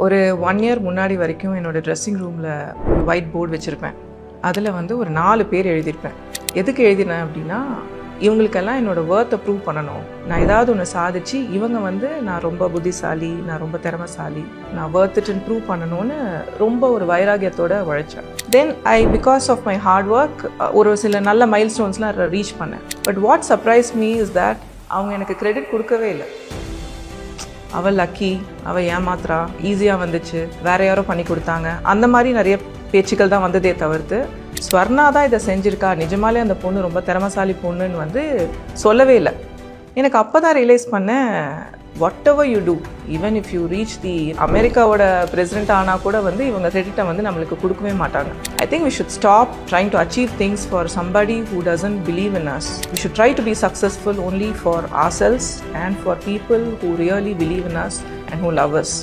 ஒரு 1 இயர் முன்னாடி வரைக்கும் என்னோடய ட்ரெஸ்ஸிங் ரூமில் ஒரு ஒயிட் போர்டு வச்சுருப்பேன். அதில் வந்து ஒரு 4 பேர் எழுதியிருப்பேன். எதுக்கு எழுதினேன் அப்படின்னா, இவங்களுக்கெல்லாம் என்னோடய வேர்த்தை ப்ரூவ் பண்ணணும். நான் ஏதாவது ஒன்று சாதிச்சு இவங்க வந்து நான் ரொம்ப புத்திசாலி, நான் ரொம்ப திறமைசாலி, நான் வேர்த்துட்டுன்னு ப்ரூவ் பண்ணணும்னு ரொம்ப ஒரு வைராகியத்தோடு உழைச்சேன். Then because of my hard work ஒரு சில நல்ல மைல் ஸ்டோன்ஸ்லாம் ரீச் பண்ணேன். But what surprise me is that அவங்க எனக்கு கிரெடிட் கொடுக்கவே இல்லை. அவள் லக்கி, அவள் ஏமாத்துறா, ஈஸியாக வந்துச்சு, வேற யாரோ பண்ணி கொடுத்தாங்க, அந்த மாதிரி நிறைய பேச்சுக்கள் தான் வந்ததே தவிர்த்து ஸ்வர்ணா தான் இதை செஞ்சுருக்கா, நிஜமாலே அந்த பொண்ணு ரொம்ப திறமைசாலி பொண்ணுன்னு வந்து சொல்லவே இல்லை. எனக்கு அப்போ தான் ரியலைஸ் பண்ணேன், whatever you do, even if you reach the அமெரிக்காவோட பிரசிடென்ட் ஆனால் கூட வந்து இவங்க கிரெடிட்டை வந்து நம்மளுக்கு கொடுக்கவே மாட்டாங்க. I think we should stop trying to achieve things for somebody who doesn't believe in us. We should try to be successful only for ourselves and for people who really believe in us and who love us.